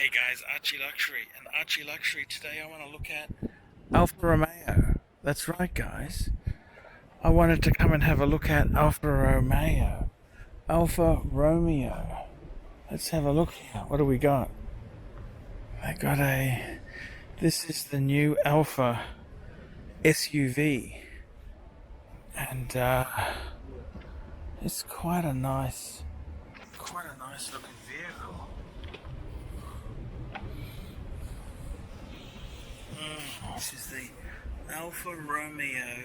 Hey guys, ArchieLuxury, and ArchieLuxury today I want to look at Alfa Romeo. That's right guys. I wanted to come and have a look at Alfa Romeo. Alfa Romeo. Let's have a look here. What do we got? This is the new Alfa SUV. And it's quite a nice looking vehicle. This is the Alfa Romeo,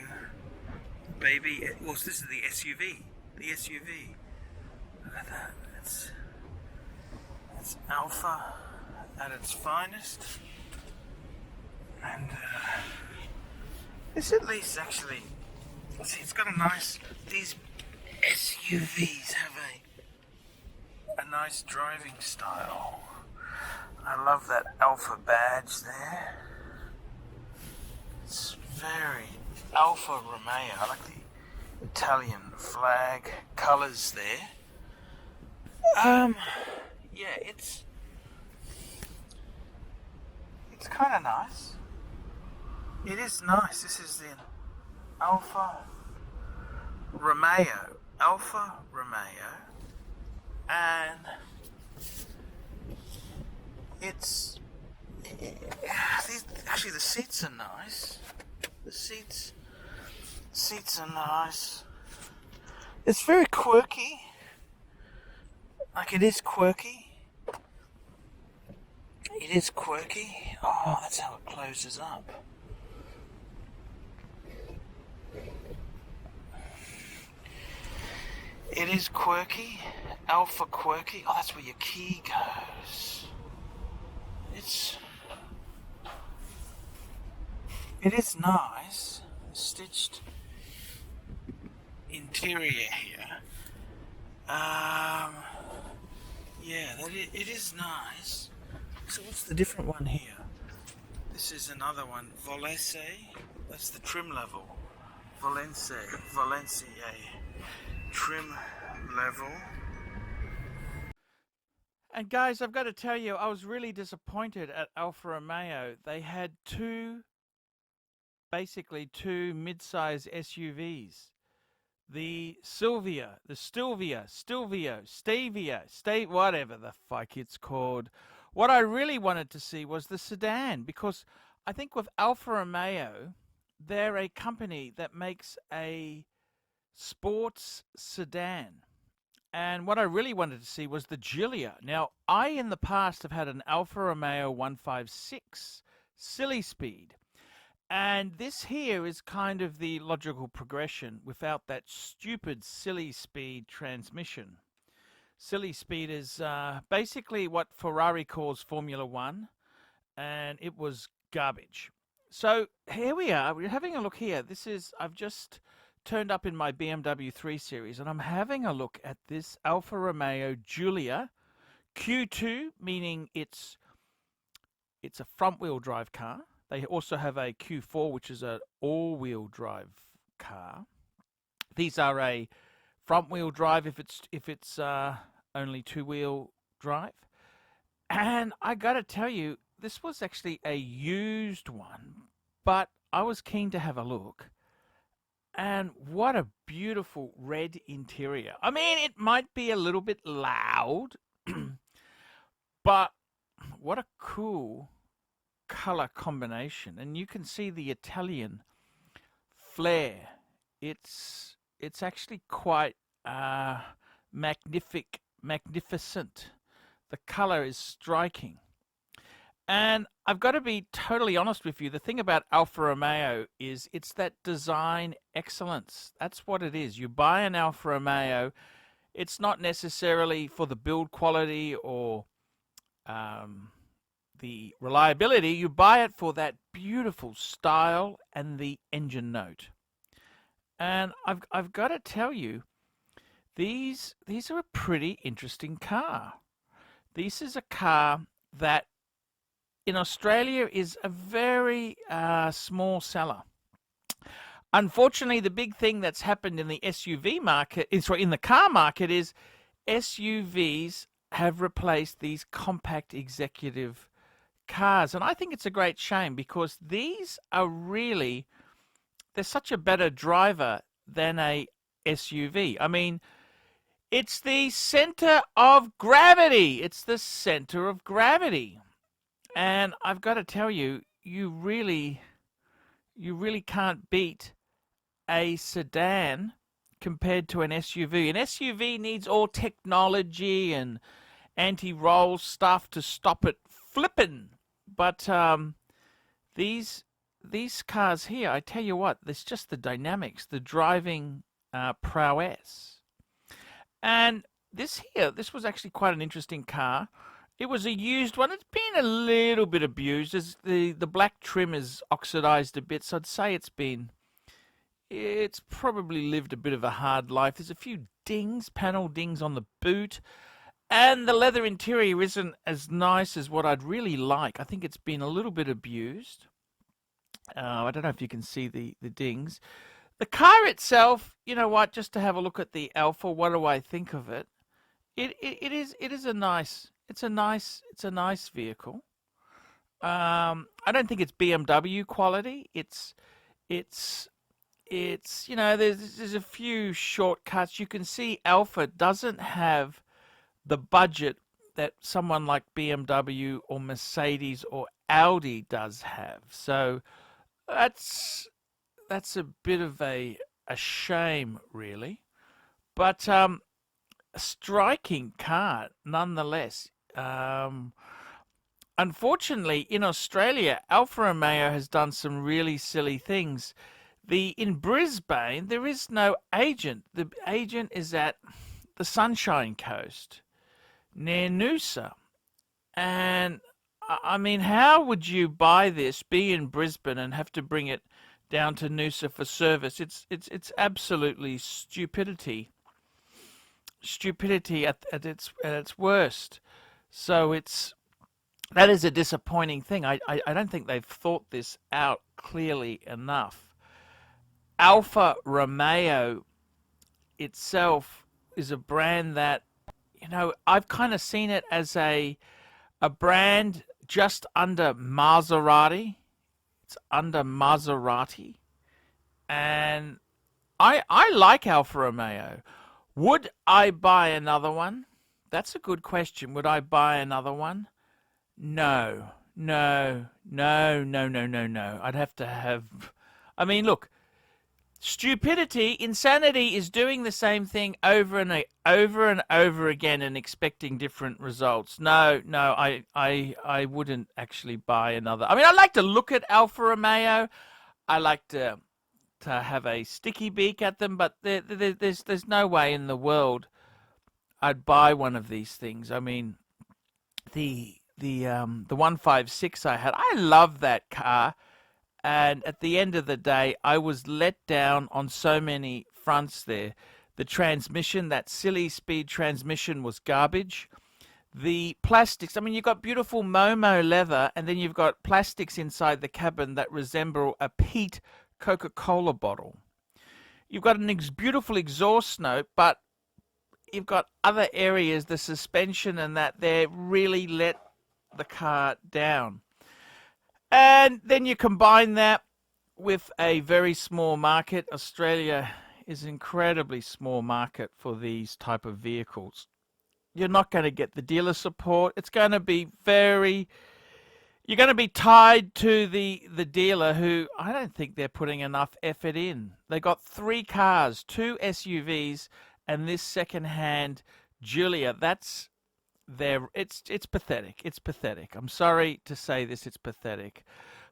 baby. Well, this is the SUV. The SUV. Look at that. It's Alfa at its finest. And this at least actually, see, it's got a nice. These SUVs have a nice driving style. I love that Alfa badge there. It's very Alfa Romeo. I like the Italian flag colours there. Yeah, it's kind of nice. It is nice. This is the Alfa Romeo. Alfa Romeo. And actually the seats are nice. The seats are nice. It's very quirky. Like, it is quirky. It is quirky. Oh, that's how it closes up. It is quirky. Alpha quirky. Oh, that's where your key goes. It is nice. Stitched interior here. Yeah, it is nice. So what's the different one here? This is another one. Volese. That's the trim level. Valencia. Trim level. And guys, I've got to tell you, I was really disappointed at Alfa Romeo. They had basically two mid-size SUVs. The Stelvio, whatever the fuck it's called. What I really wanted to see was the sedan, because I think with Alfa Romeo, they're a company that makes a sports sedan. And what I really wanted to see was the Giulia. Now, I in the past have had an Alfa Romeo 156 Silly Speed. And this here is kind of the logical progression without that stupid Silly Speed transmission. Silly Speed is basically what Ferrari calls Formula One, and it was garbage. So here we are. We're having a look here. I've just turned up in my BMW 3 Series, and I'm having a look at this Alfa Romeo Giulia Q2, meaning it's a front-wheel drive car. They also have a Q4, which is an all-wheel drive car. These are a front-wheel drive if it's only two-wheel drive. And I got to tell you, this was actually a used one, but I was keen to have a look. And what a beautiful red interior. I mean, it might be a little bit loud, but what a cool color combination. And you can see the Italian flair. It's actually quite magnificent. The color is striking. And I've got to be totally honest with you. The thing about Alfa Romeo is it's that design excellence. That's what it is. You buy an Alfa Romeo, it's not necessarily for the build quality or the reliability. You buy it for that beautiful style and the engine note. And I've got to tell you, these are a pretty interesting car. This is a car that in Australia is a very small seller. Unfortunately, the big thing that's happened in the SUV market, in the car market, is SUVs have replaced these compact executive cars. And I think it's a great shame because these are really, they're such a better driver than a SUV. I mean, it's the center of gravity. It's the center of gravity. And I've got to tell you, you really can't beat a sedan compared to an SUV. An SUV needs all technology and anti-roll stuff to stop it flipping. But these cars here, I tell you what, there's just the dynamics, the driving prowess. And this was actually quite an interesting car. It was a used one. It's been a little bit abused. As the black trim is oxidized a bit, so I'd say it's probably lived a bit of a hard life. There's a few dings, panel dings on the boot, and the leather interior isn't as nice as what I'd really like. I think it's been a little bit abused. I don't know if you can see the dings. The car itself, you know what? Just to have a look at the Alpha, what do I think of it? It is a nice. It's a nice vehicle. I don't think it's BMW quality. It's there's a few shortcuts. You can see Alpha doesn't have the budget that someone like BMW or Mercedes or Audi does have. So that's a bit of a shame, really. But a striking car nonetheless. Unfortunately, in Australia, Alfa Romeo has done some really silly things. In Brisbane, there is no agent. The agent is at the Sunshine Coast, near Noosa. And I mean, how would you buy this, be in Brisbane, and have to bring it down to Noosa for service? It's absolutely stupidity. Stupidity at its worst. So that is a disappointing thing. I don't think they've thought this out clearly enough. Alfa Romeo itself is a brand that, I've kind of seen it as a brand just under Maserati. It's under Maserati. And I like Alfa Romeo. Would I buy another one? That's a good question. Would I buy another one? No. I'd have to have... I mean, look, insanity is doing the same thing over and over again and expecting different results. No, I wouldn't actually buy another. I mean, I like to look at Alfa Romeo. I like to have a sticky beak at them, but there's no way in the world I'd buy one of these things. I mean, the 156 I had, I love that car, and at the end of the day, I was let down on so many fronts there. The transmission, that silly speed transmission, was garbage. The plastics, I mean, you've got beautiful Momo leather, and then you've got plastics inside the cabin that resemble a peat Coca-Cola bottle. You've got a beautiful exhaust note, but you've got other areas, the suspension and that, they really let the car down. And then you combine that with a very small market. Australia is an incredibly small market for these type of vehicles. You're not going to get the dealer support. It's going to be you're going to be tied to the dealer, who I don't think they're putting enough effort in. They got 3 cars, 2 SUVs, and this second-hand Giulia. It's pathetic. It's pathetic. I'm sorry to say this, it's pathetic.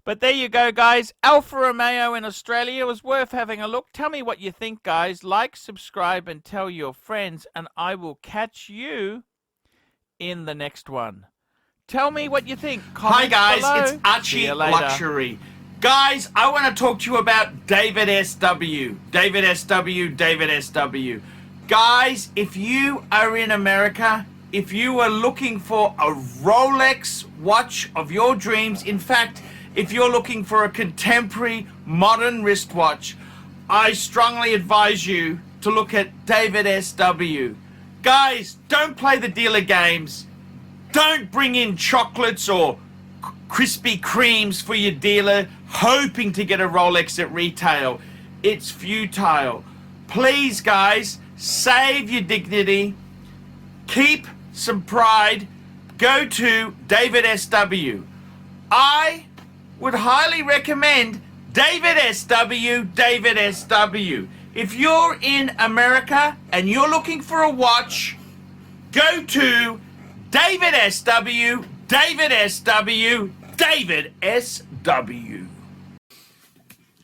But there you go, guys. Alfa Romeo in Australia was worth having a look. Tell me what you think, guys. Like, subscribe, and tell your friends, and I will catch you in the next one. Tell me what you think. Hi guys, below. it's ArchieLuxury. Guys, I want to talk to you about David SW. David SW. Guys, if you are in America, if you are looking for a Rolex watch of your dreams, in fact, if you're looking for a contemporary modern wristwatch, I strongly advise you to look at David SW. Guys, don't play the dealer games. Don't bring in chocolates or Krispy Kremes for your dealer hoping to get a Rolex at retail. It's futile. Please, guys, save your dignity. Keep some pride. Go to David SW. I would highly recommend David SW, David SW. If you're in America and you're looking for a watch, go to David SW, David SW, David SW.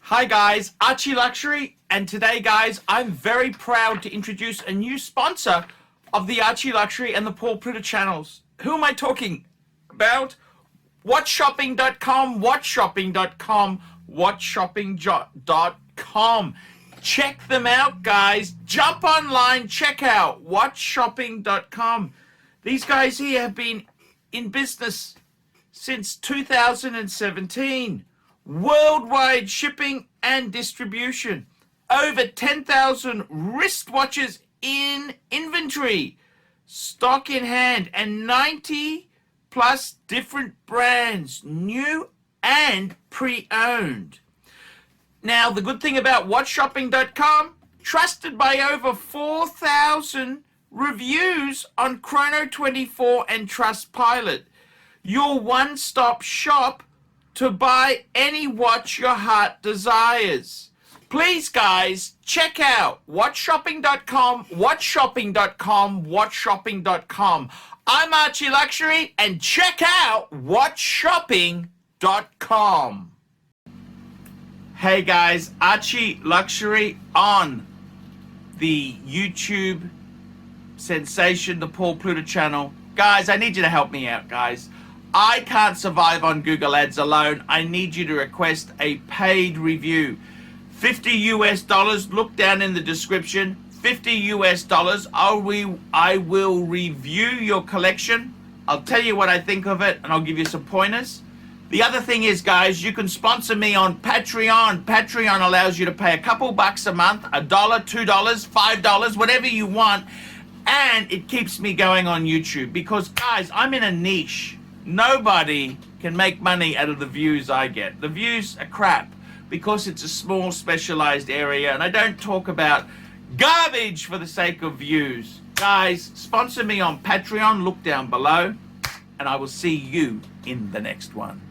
Hi guys, ArchieLuxury, and today guys, I'm very proud to introduce a new sponsor of the ArchieLuxury and the Paul Pluta channels. Who am I talking about? WatchShopping.com, WatchShopping.com, WatchShopping.com. Check them out, guys. Jump online, check out WatchShopping.com. These guys here have been in business since 2017. Worldwide shipping and distribution. Over 10,000 wristwatches in inventory. Stock in hand, and 90 plus different brands, new and pre-owned. Now, the good thing about WatchShopping.com, trusted by over 4,000 reviews on Chrono24 and Trustpilot. Your one-stop shop to buy any watch your heart desires. Please, guys, check out WatchShopping.com, WatchShopping.com, WatchShopping.com. I'm ArchieLuxury, and check out WatchShopping.com. Hey guys, ArchieLuxury on the YouTube sensation, the Paul Pluta channel. Guys, I need you to help me out, guys. I can't survive on Google Ads alone. I need you to request a paid review. $50 US, look down in the description. $50 US, I will review your collection. I'll tell you what I think of it, and I'll give you some pointers. The other thing is, guys, you can sponsor me on Patreon. Patreon allows you to pay a couple bucks a month, $1, $2, $5, whatever you want, and it keeps me going on YouTube because, guys, I'm in a niche. Nobody can make money out of the views I get. The views are crap because it's a small specialized area, and I don't talk about garbage for the sake of views. Guys, sponsor me on Patreon. Look down below, and I will see you in the next one.